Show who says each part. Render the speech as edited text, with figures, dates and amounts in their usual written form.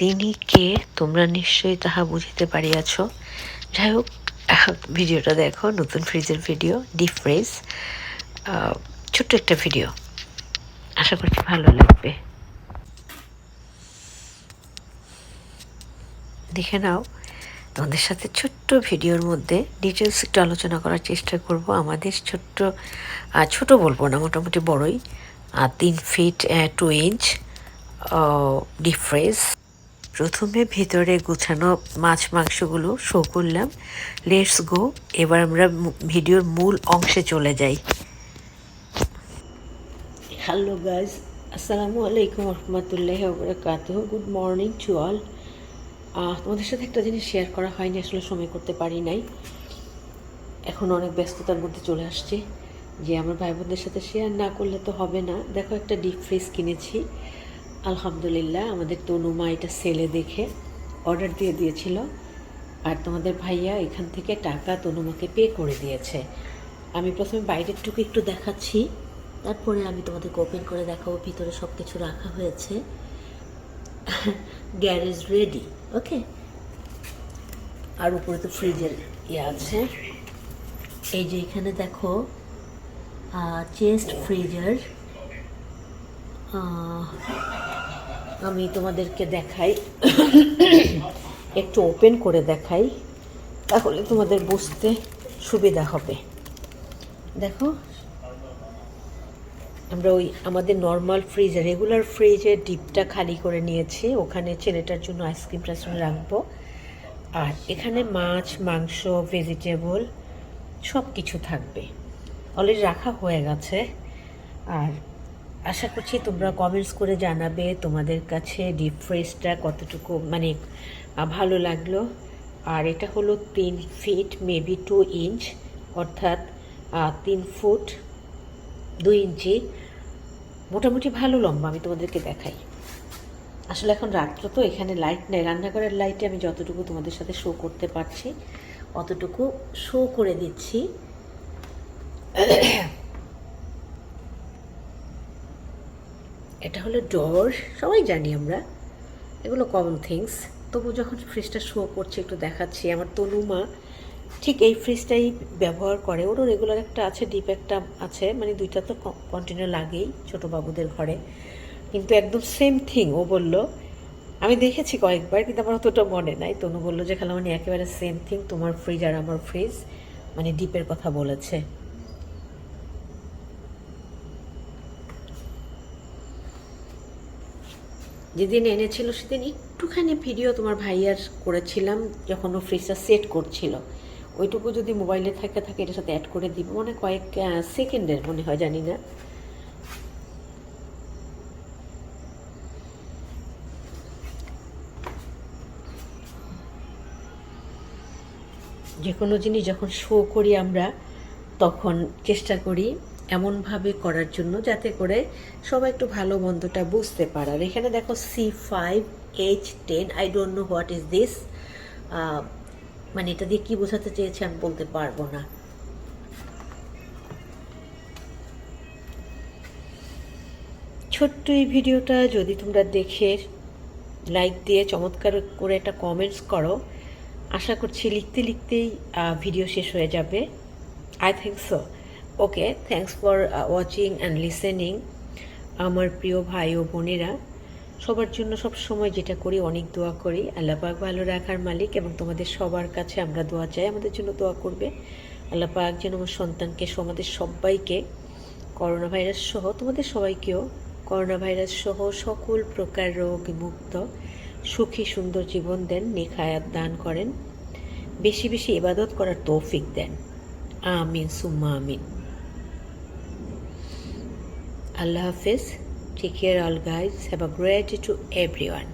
Speaker 1: তিনি কে তোমরা নিশ্চয়ই তাহা বুঝিতে পারিয়াছ। যাই হোক, ভিডিওটা দেখো, নতুন ফ্রিজের ভিডিও, ডিপ ফ্রিজ, ছোট্ট একটা ভিডিও, আশা করছি ভালো লাগবে। দেখে নাও। তোমাদের সাথে ছোট্ট ভিডিওর মধ্যে ডিটেলস একটু আলোচনা করার চেষ্টা করব। আমাদের ছোট বলবো না, মোটামুটি বড়ই, 3 ফিট 2 ইঞ্চ ডিপ ফ্রিজ। প্রথমে ভেতরে গোছানো মাছ মাংসগুলো শো করলাম। লেটস গো, এবার আমরা ভিডিওর মূল অংশে চলে যাই। হ্যালো গাইজ, আসসালামু আলাইকুম রহমতুল্লাহি ওয়া বারাকাতুহু। Good morning to all. তোমাদের সাথে একটা জিনিস শেয়ার করা হয়নি, আসলে সময় করতে পারি নাই, এখন অনেক ব্যস্ততার মধ্যে চলে আসছে, যে আমার ভাই বোনদের সাথে শেয়ার না করলে তো হবে না। দেখো, একটা ডিপ ফ্রিজ কিনেছি আলহামদুলিল্লাহ। আমাদের তনুমা এটা সেলে দেখে অর্ডার দিয়ে দিয়েছিল, আর তোমাদের ভাইয়া এখান থেকে টাকা তনুমাকে পে করে দিয়েছে। আমি প্রথমে বাইরের টুকু একটু দেখাচ্ছি, তারপরে আমি তোমাদেরকে ওপেন করে দেখাবো। ভিতরে সব কিছু রাখা হয়েছে, গ্যারেজ রেডি, ওকে। আর উপরে তো ফ্রিজের আছে। এই যে এখানে দেখো চেস্ট ফ্রিজার। আমি তোমাদেরকে দেখাই, একটু ওপেন করে দেখাই, তাহলে তোমাদের বুঝতে সুবিধা হবে। দেখো, আমরা আমাদের নর্মাল ফ্রিজে, রেগুলার ফ্রিজের ডিপটা খালি করে নিয়েছি, ওখানে ছেলেটার জন্য আইসক্রিম টাইসক্রিম রাখবো। আর এখানে মাছ মাংস ভেজিটেবল সব কিছু থাকবে, অলরেডি রাখা হয়ে গেছে। আর আশা করছি তোমরা কমেন্টস করে জানাবে তোমাদের কাছে ডিপ ফ্রিজটা কতটুকু মানে ভালো লাগলো। আর এটা হলো 3 ফিট মেবি 2 ইঞ্চ, অর্থাৎ 3 ফুট 2 ইঞ্চি, মোটামুটি ভালো লম্বা। আমি তোমাদেরকে দেখাই। আসলে এখন রাত্র তো, এখানে লাইট নেই, রান্নাঘরের লাইটে আমি যতটুকু তোমাদের সাথে শো করতে পারছি অতটুকু শো করে দিচ্ছি। এটা হলো ডোর, সবাই জানি আমরা, এগুলো কমন থিংস। তবু যখন ফ্রিজটা শো করছে একটু দেখাচ্ছি। আমার তনুমা ঠিক এই ফ্রিজটাই ব্যবহার করে, ওরও রেগুলার একটা আছে, ডিপ একটা আছে, মানে দুইটা তো কন্টিনিউ লাগেই ছোটো বাবুদের ঘরে, কিন্তু একদম সেম থিং। ও বলল, আমি দেখেছি কয়েকবার, কিন্তু আমার অতটা মনে নাই। তনু বললো যে খালামণি একেবারে সেম থিং, তোমার ফ্রিজ আর আমার ফ্রিজ, মানে ডিপের কথা বলেছে। যেদিন এনেছিল সেদিন একটুখানি ভিডিও তোমার ভাইয়ার করেছিলাম, যখন ও ফ্রিজটা সেট করছিল। ওইটুকু যদি মোবাইলে থাকে এটার সাথে অ্যাড করে দিব, মানে কয়েক সেকেন্ডের মনে হয়, জানি না। যে কোনো জিনিস যখন শো করি আমরা, তখন চেষ্টা করি এমনভাবে করার জন্য যাতে করে সবাই একটু ভালো মন্দটা বুঝতে পারার। এখানে দেখো C5H10, I don't know what is this, মানে এটা দিয়ে কী বোঝাতে চেয়েছে আমি বলতে পারবো না। ছোট্ট এই ভিডিওটা যদি তোমরা দেখে লাইক দিয়ে চমৎকার করে একটা কমেন্টস করো, আশা করছি লিখতে লিখতেই ভিডিও শেষ হয়ে যাবে। I think so. Okay, thanks for watching and listening. আমার প্রিয় ভাই ও বোনেরা, সবার জন্য সব সময় যেটা করি, অনেক দোয়া করি। আল্লাহ পাক ভালো রাখার মালিক, এবং তোমাদের সবার কাছে আমরা দোয়া চাই, আমাদের জন্য দোয়া করবে। আল্লাহ পাক যেন আমার সন্তানকে, আমাদের সবাইকে, করোনা ভাইরাস সহ তোমাদের সবাইকেও করোনা ভাইরাস সহ সকল প্রকার রোগ মুক্ত সুখী সুন্দর জীবন দেন, নেক হায়াত দান করেন, বেশি বেশি ইবাদত করার তৌফিক দেন। আমিন সুম্মা আমিন। Allah Hafiz. Take care all guys. Have a great day to everyone.